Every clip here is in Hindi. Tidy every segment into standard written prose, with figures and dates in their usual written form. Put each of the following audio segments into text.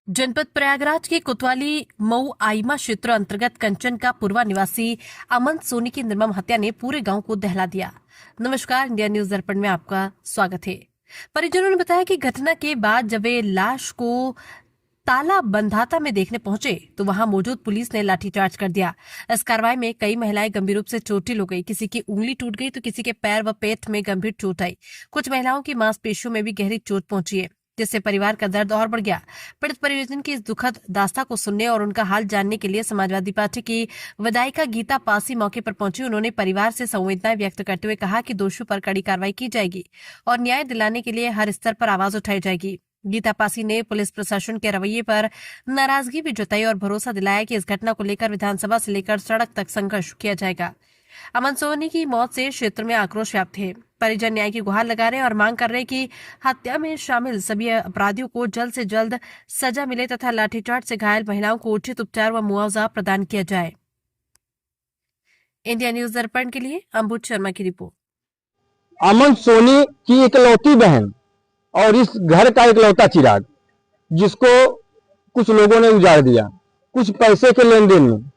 जनपद प्रयागराज के कोतवाली मऊ आइमा क्षेत्र अंतर्गत कंचन का पूर्वा निवासी अमन सोनी की निर्मम हत्या ने पूरे गांव को दहला दिया। नमस्कार, इंडिया न्यूज दर्पण में आपका स्वागत है। परिजनों ने बताया कि घटना के बाद जब वे लाश को ताला बंधाता में देखने पहुंचे तो वहां मौजूद पुलिस ने लाठीचार्ज कर दिया। इस कार्रवाई में कई महिलाएं गंभीर रूप से चोटिल हो गई। किसी की उंगली टूट गई तो किसी के पैर व पेट में गंभीर चोट आई। कुछ महिलाओं की मांसपेशियों में भी गहरी चोट पहुंची है, जिससे परिवार का दर्द और बढ़ गया। पीड़ित परिजन की इस दुखद दास्तां को सुनने और उनका हाल जानने के लिए समाजवादी पार्टी की विधायिका गीता पासी मौके पर पहुंची। उन्होंने परिवार से संवेदनाएं व्यक्त करते हुए कहा कि दोषियों पर कड़ी कार्रवाई की जाएगी और न्याय दिलाने के लिए हर स्तर पर आवाज उठाई जाएगी। गीता पासी ने पुलिस प्रशासन के रवैये पर नाराजगी भी जताई और भरोसा दिलाया कि इस घटना को लेकर विधानसभा से लेकर सड़क तक संघर्ष किया जाएगा। अमन सोनी की मौत से क्षेत्र में आक्रोश व्याप्त है। परिजन न्याय की गुहार लगा रहे और मांग कर रहे कि हत्या में शामिल सभी अपराधियों को जल्द से जल्द सजा मिले तथा लाठीचार्ज से घायल महिलाओं को उचित उपचार व मुआवजा प्रदान किया जाए। इंडिया न्यूज दर्पण के लिए अंबुज शर्मा की रिपोर्ट। अमन सोनी की इकलौती बहन और इस घर का इकलौता चिराग, जिसको कुछ लोगों ने उजाड़ दिया कुछ पैसे के लेन देन में।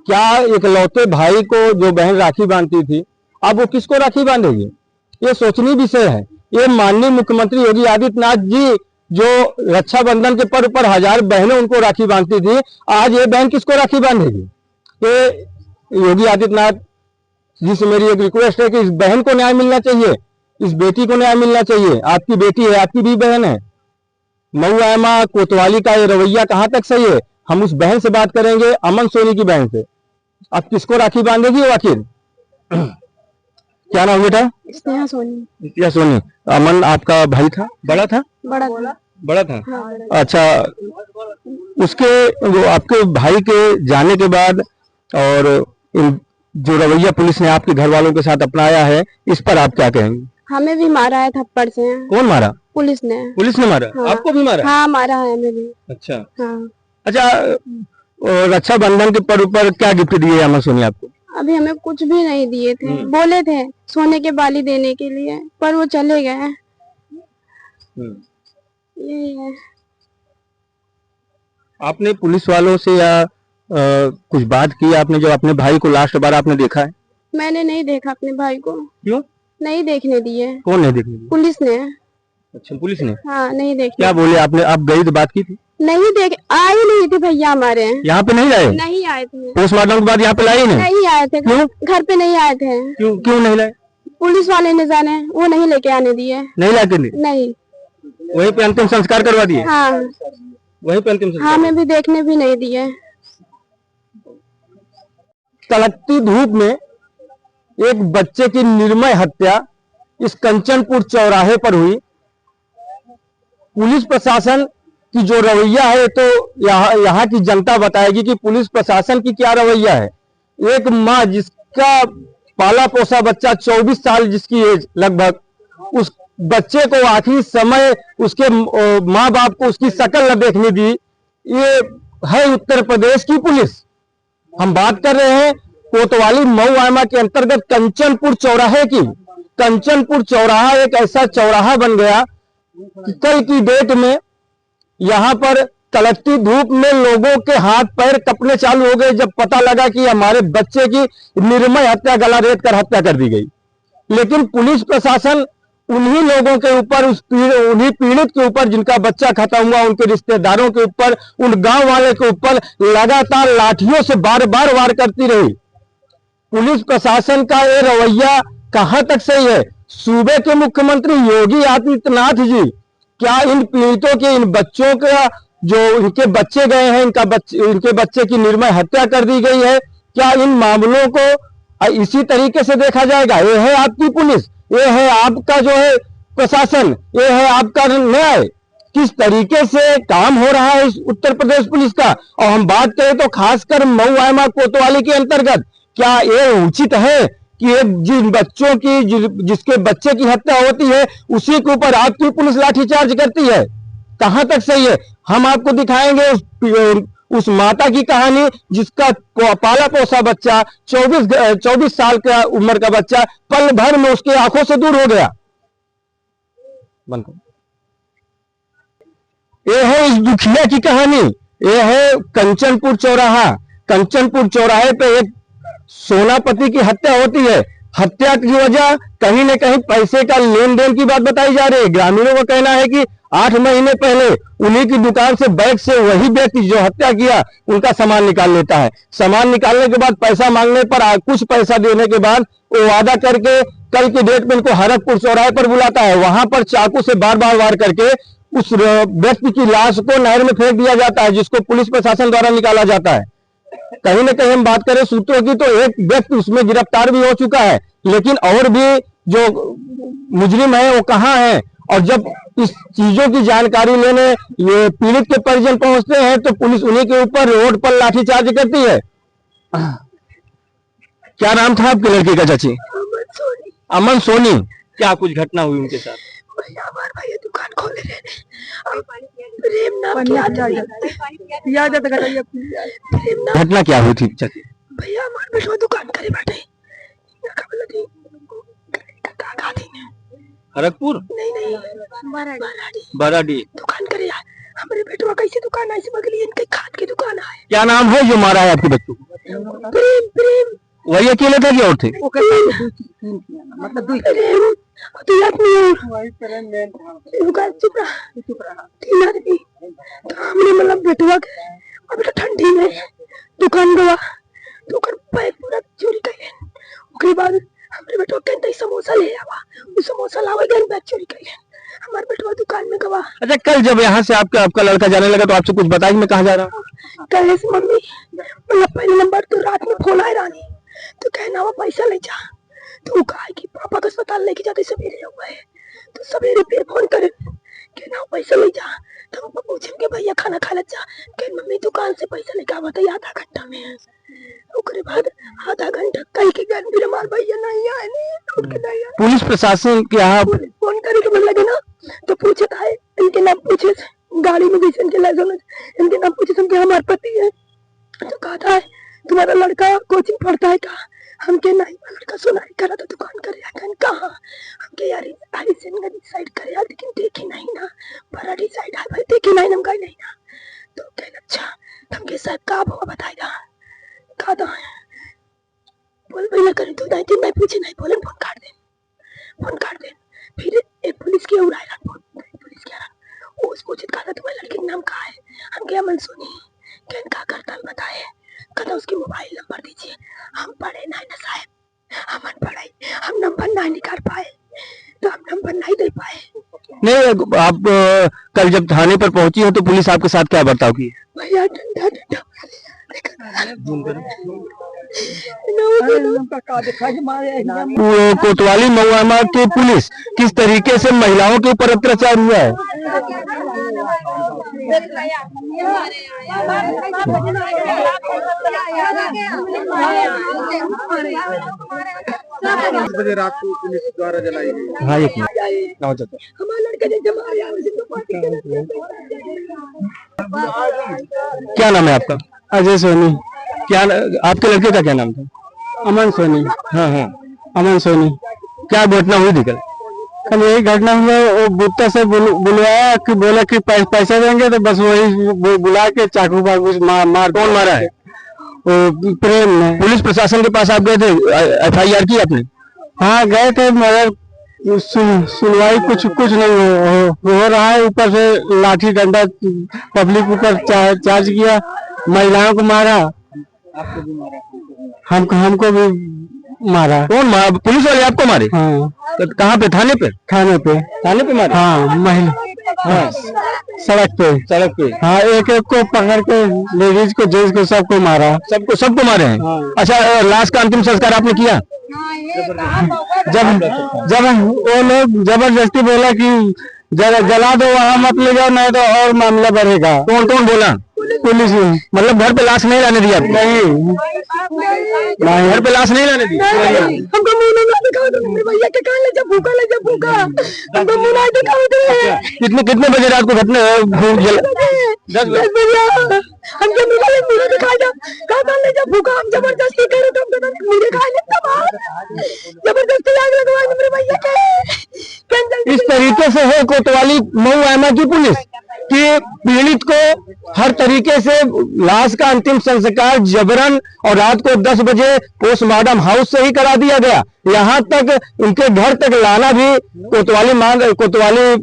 क्या इकलौते भाई को जो बहन राखी बांधती थी, अब वो किसको राखी बांधेगी? ये सोचनीय विषय है। ये माननीय मुख्यमंत्री योगी आदित्यनाथ जी जो रक्षाबंधन के पर्व पर हजार बहनें उनको राखी बांधती थी, आज ये बहन किसको राखी बांधेगी? ये योगी आदित्यनाथ जी से मेरी एक रिक्वेस्ट है कि इस बहन को न्याय मिलना चाहिए, इस बेटी को न्याय मिलना चाहिए। आपकी बेटी है, आपकी भी बहन है। मऊ आइमा कोतवाली का ये रवैया कहां तक सही है? हम उस बहन से बात करेंगे, अमन सोनी की बहन से। अब किसको राखी बांधेगी वो आखिर? क्या नाम बेटा? स्नेहा सोनी। स्नेहा सोनी। अमन आपका भाई था? बड़ा था? बड़ा था। हाँ, अच्छा, उसके वो आपके भाई के जाने के बाद और जो रवैया पुलिस ने आपके घर वालों के साथ अपनाया है, इस पर आप क्या कहेंगे? हमें भी मारा है थप्पड़ से। कौन मारा? पुलिस ने। पुलिस ने मारा? हाँ। आपको भी मारा? हाँ, मारा है हमें भी। अच्छा। हाँ। अच्छा, रक्षाबंधन के पर्व पर क्या गिफ्ट दिए अमन सोनी आपको? अभी हमें कुछ भी नहीं दिए थे। बोले थे सोने के बाली देने के लिए, पर वो चले गए। यही है। आपने पुलिस वालों से या कुछ बात की आपने जब अपने भाई को लास्ट बार आपने देखा है? मैंने नहीं देखा अपने भाई को। क्यों नहीं देखने दिए। कौन नहीं देखने दिया? पुलिस ने। अच्छा, पुलिस ने। हाँ, नहीं देखने। क्या बोले आपने? आप गई तो बात की थी? नहीं देख, आए नहीं थे भैया हमारे। यहाँ पे नहीं लाए? नहीं आए थे। पोस्टमार्टम के बाद यहाँ पे लाए नहीं आए थे। क्यों? घर पे नहीं आए थे। क्यों नहीं लाए? पुलिस वाले ने जाने, वो नहीं लेके आने दिए। नहीं लाके लिए? नहीं। वहीं पे अंतिम संस्कार करवा दिए? हाँ। वहीं पे अंतिम संस्कार? हमें भी देखने भी नहीं दिए। कड़कती धूप में एक बच्चे की निर्मय हत्या इस कंचनपुर चौराहे पर हुई। पुलिस प्रशासन की जो रवैया है, तो यहाँ की जनता बताएगी कि पुलिस प्रशासन की क्या रवैया है। एक माँ जिसका पाला पोसा बच्चा 24 साल जिसकी एज लगभग, उस बच्चे को आखिरी समय उसके माँ बाप को उसकी शक्ल न देखने दी, ये है उत्तर प्रदेश की पुलिस। हम बात कर रहे हैं कोतवाली मऊ आइमा के अंतर्गत कंचनपुर चौराहे की। कंचनपुर चौराहा एक ऐसा चौराहा बन गया कि कल की डेट में यहां पर कड़कती धूप में लोगों के हाथ पैर कपने चालू हो गए जब पता लगा कि हमारे बच्चे की निर्मय हत्या, गला रेत कर हत्या कर दी गई। लेकिन पुलिस प्रशासन उन्हीं लोगों के ऊपर, उन्हीं पीड़ित के ऊपर जिनका बच्चा खत्म हुआ, उनके रिश्तेदारों के ऊपर, उन गांव वाले के ऊपर लगातार लाठियों से बार बार वार करती रही। पुलिस प्रशासन का ये रवैया कहां तक सही है? सूबे के मुख्यमंत्री योगी आदित्यनाथ जी क्या इन पीड़ितों के, इन बच्चों का, जो इनके बच्चे गए हैं, इनके बच्चे की निर्मय हत्या कर दी गई है, क्या इन मामलों को इसी तरीके से देखा जाएगा? ये है आपकी पुलिस, ये है आपका जो है प्रशासन, ये है आपका न्याय। किस तरीके से काम हो रहा है इस उत्तर प्रदेश पुलिस का? और हम बात करें तो खासकर मऊ आइमा कोतवाली के अंतर्गत, क्या ये उचित है कि एक जिन बच्चों की, जिसके बच्चे की हत्या होती है, उसी के ऊपर आपकी पुलिस लाठीचार्ज करती है? कहां तक सही है? हम आपको दिखाएंगे उस माता की कहानी जिसका पाला पोसा बच्चा 24 साल का उम्र का बच्चा पल भर में उसके आंखों से दूर हो गया। ये है इस दुखिया की कहानी। ये है कंचनपुर चौराहा। कंचनपुर चौराहे पे एक सोनापति की हत्या होती है। हत्या की वजह कहीं न कहीं पैसे का लेन देन की बात बताई जा रही है। ग्रामीणों का कहना है कि 8 महीने पहले उन्हीं की दुकान से बैग से वही व्यक्ति जो हत्या किया उनका सामान निकाल लेता है। सामान निकालने के बाद पैसा मांगने पर कुछ पैसा देने के बाद वो वादा करके कल की डेट में उनको हरकपुर चौराहे पर बुलाता है। वहां पर चाकू से बार बार वार करके उस व्यक्ति की लाश को नहर में फेंक दिया जाता है, जिसको पुलिस प्रशासन द्वारा निकाला जाता है। कहीं न कहीं हम बात करें सूत्रों की तो एक व्यक्ति उसमें गिरफ्तार भी हो चुका है, लेकिन और भी जो मुजरिम है वो कहाँ है? और जब इस चीजों की जानकारी लेने ये पीड़ित के परिजन पहुंचते हैं तो पुलिस उन्हीं के ऊपर रोड पर लाठीचार्ज करती है। क्या नाम था आपके लड़के का चाची? अमन सोनी। क्या कुछ घटना हुई उनके साथ? भैया हमारे भैया दुकान खोले रहे प्रेम नाम की आदमी। प्रेम नाम घटना क्या हुई थी चाची? भैया हमारे बेटवा दुकान करे बैठे हरकपुर नहीं बराडी दुकान करे हमारे बेटवा कैसे दुकान ऐसे बगली इनके खाद की दुकान है। क्या नाम है जो मारा है आपके बच्चों को? प्रेम प्रेम वही अकेले था कि और थे? मतलब तो याद नहीं दुकान चुप रहा 3 आदमी तो हमने मतलब बेटवा अब तो ठंडी में दुकान गवा तो कर पैक पूरा चोरी कर उसके बाद हमरे बेटवा कहते समोसा ले आवा वो समोसा लावे गन बैग चोरी कर हमारे बेटवा दुकान में गवा। अच्छा, कल जब यहाँ से आपका लड़का जाने लगा तो आपसे कुछ बताइए मैं कहाँ जा रहा हूँ? कल से मम्मी मतलब पहले नंबर तो रात में फोन आए रानी तो कहना वो पैसा ले जा तो कहा कि पापा का अस्पताल लेके जाते सवेरे हुआ है तो सवेरे फिर फोन करे कहना वो पैसा ले जा तो पापा पूछेंगे भैया खाना खा ले जा कह मम्मी दुकान से पैसा लेके आवा तो आधा घंटा में उसके बाद आधा घंटा कल के घर फिर हमारे भैया नहीं आए नहीं पुलिस प्रशासन के यहाँ फोन करे तो लगे ना तो पूछे था इनके नाम पूछे गाड़ी में जैसे इनके लाइसेंस इनके नाम पूछे कि हमारे पति है तो कहा था तुम्हारा लड़का कोचिंग पढ़ता है क्या हमके नहीं लड़का सुनाई करा तो दुकान करे कहाँ हमके यार हरिशनगंज साइड करे लेकिन देखे नहीं ना बराड़ी साइड है भाई देखे नहीं हम गए नहीं ना तो कहना अच्छा हमके साहब का हुआ बताएगा कहा था बोल भैया करे तो नहीं पूछे नहीं बोले फोन काट दे फिर एक पुलिस की और आया पुलिस के वो उस पूछे कहा था तुम्हारे लड़के का नाम कहा है हमके अमन सोनी कहन का करता बताए कहता उसकी मोबाइल नंबर दीजिए हम पढ़े नहीं ना साहब हम अनपढ़ हम नंबर नहीं निकाल पाए तो हम नंबर नहीं दे पाए। नहीं, आप कल जब थाने पर पहुंची हो तो पुलिस आपके साथ क्या बर्ताव की? भैया ठंडा कोतवाली महुआ की पुलिस किस तरीके से महिलाओं के ऊपर अत्याचार हुआ है? बजे रात को पुलिस द्वारा जलाई गई। हाँ, हमारा लड़का क्या नाम है आपका? अजय सोनी। क्या आपके लड़के का क्या नाम था? अमन सोनी। हाँ हाँ, अमन सोनी। क्या घटना हुई थी कल? कल यही घटना हुआ, वो बुत्ता से बुलवाया कि बोला कि पैसा देंगे तो बस वही बुला के चाकू बाकू मार। कौन मारा है? वो प्रेम ने। पुलिस प्रशासन के पास आप गए थे? FIR की आपने? हाँ गए थे मगर सुनवाई कुछ नहीं हो रहा है। ऊपर से लाठी डंडा पब्लिक ऊपर चार्ज किया, महिलाओं को मारा, हमको भी मारा। कौन मारा? पुलिस वाले आपको मारे? हाँ। तो कहाँ पे? थाने पे मारे? हाँ हाँ, सड़क पे। हाँ, एक को पकड़ के लेडीज को जेंट्स को सबको मारा। सबको मारे हैं? हाँ। अच्छा, लाश का अंतिम संस्कार आपने किया? जब वो लोग जबरदस्ती बोला कि जला दो वहाँ मत ले जाओ नहीं तो और मामला बढ़ेगा। कौन बोला? पुलिस। मतलब घर पे लाश नहीं लाने दिया? नहीं, घर पे लाश नहीं लाने दी? हमको मुंह नहीं दिखाओ तो मेरे भैया के कान ले जा भूखा हमको मुंह नहीं दिखाओ तो कितने बजे रात को घटना 10 बजे हमको मुंह दिखाई जा कान ले जा भूखा हम जबरदस्ती करे तो हमको मुंह दिखाई ले तब जबरदस्ती आग लगवाए मेरे भैया के। इस तरीके से है कोतवाली महुआ की पुलिस। कि पीड़ित को हर तरीके से लाश का अंतिम संस्कार जबरन और रात को 10 बजे पोस्टमार्टम हाउस से ही करा दिया गया। यहाँ तक उनके घर तक लाना भी कोतवाली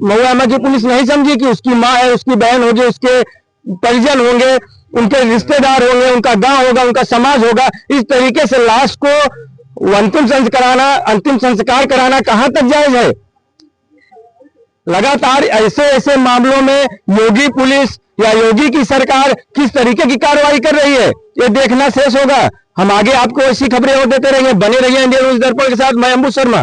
महुआ की पुलिस नहीं समझी कि उसकी माँ है, उसकी बहन होगी, उसके परिजन होंगे, उनके रिश्तेदार होंगे, उनका गांव होगा, उनका समाज होगा। इस तरीके से लाश को अंतिम संस्कार कराना कहां तक जायज है? लगातार ऐसे ऐसे मामलों में योगी पुलिस या योगी की सरकार किस तरीके की कार्रवाई कर रही है, ये देखना शेष होगा। हम आगे आपको ऐसी खबरें और देते रहेंगे। बने रहिए इंडिया न्यूज दर्पण के साथ। मैं अंबु शर्मा।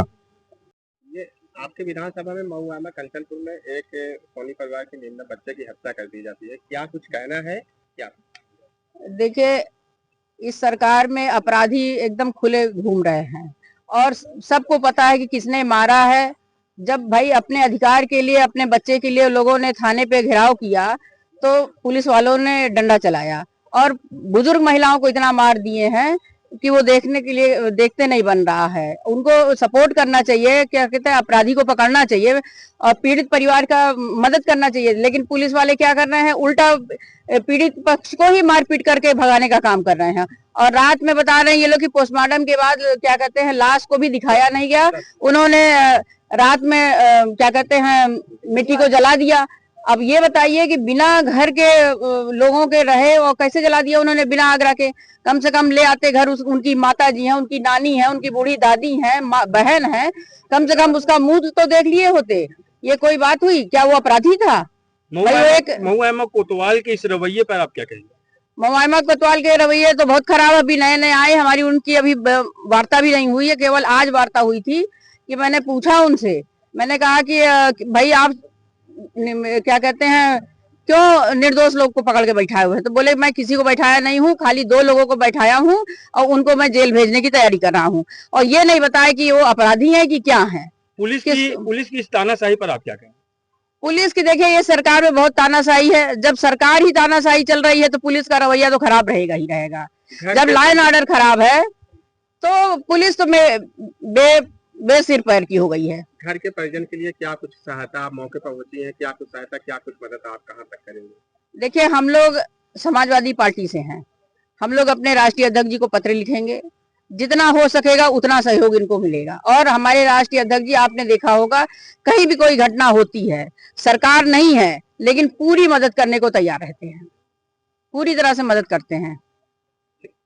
ये आपके विधानसभा में महुआ में कंचनपुर में एक सोनी परिवार के निम्न बच्चे की हत्या कर दी जाती है, क्या कुछ कहना है क्या? देखिए, इस सरकार में अपराधी एकदम खुले घूम रहे हैं और सबको पता है कि किसने मारा है। जब भाई अपने अधिकार के लिए, अपने बच्चे के लिए लोगों ने थाने पे घेराव किया तो पुलिस वालों ने डंडा चलाया और बुजुर्ग महिलाओं को इतना मार दिए हैं कि वो देखते नहीं बन रहा है। उनको सपोर्ट करना चाहिए, क्या कहते हैं, अपराधी को पकड़ना चाहिए और पीड़ित परिवार का मदद करना चाहिए। लेकिन पुलिस वाले क्या कर रहे हैं, उल्टा पीड़ित पक्ष को ही मारपीट करके भगाने का काम कर रहे हैं। और रात में बता रहे हैं ये लोग कि पोस्टमार्टम के बाद क्या कहते हैं, लाश को भी दिखाया नहीं गया। उन्होंने रात में क्या कहते हैं, मिट्टी को जला दिया। अब ये बताइए कि बिना घर के लोगों के रहे और कैसे जला दिया उन्होंने बिना आगरा के? कम से कम ले आते घर, उनकी माता जी हैं, उनकी नानी है, उनकी बूढ़ी दादी है, बहन है, कम से कम उसका मुंह तो देख लिए होते। ये कोई बात हुई? क्या वो अपराधी था? महुआ कोतवाल के इस रवैये पर आप क्या कहेंगे? महुआ कोतवाल के रवैये तो बहुत खराब। अभी नए नए आए, हमारी उनकी अभी वार्ता भी नहीं हुई है, केवल आज वार्ता हुई थी कि मैंने पूछा उनसे, मैंने कहा कि भाई आप क्या कहते हैं, क्यों निर्दोष लोग को पकड़ के बैठाए हुए हैं? तो बोले मैं किसी को बैठाया नहीं हूँ, खाली 2 लोगों को बैठाया हूँ और उनको मैं जेल भेजने की तैयारी कर रहा हूँ। और ये नहीं बताया कि वो अपराधी है कि क्या है। पुलिस की इस तानाशाही पर आप क्या कहेंगे? पुलिस की देखिए, ये सरकार में बहुत तानाशाही है। जब सरकार ही तानाशाही चल रही है तो पुलिस का रवैया तो खराब रहेगा ही रहेगा। जब लॉ एंड ऑर्डर खराब है तो पुलिस तो बेसिर पैर की हो गई है। घर के परिजन के लिए क्या कुछ सहायता आप मौके पर होती है? क्या कुछ सहायता, क्या कुछ मदद आप कहां तक करेंगे? देखिए, हम लोग समाजवादी पार्टी से हैं। हम लोग अपने राष्ट्रीय अध्यक्ष जी को पत्र लिखेंगे, जितना हो सकेगा उतना सहयोग इनको मिलेगा। और हमारे राष्ट्रीय अध्यक्ष जी, आपने देखा होगा, कहीं भी कोई घटना होती है, सरकार नहीं है लेकिन पूरी मदद करने को तैयार रहते हैं, पूरी तरह से मदद करते हैं।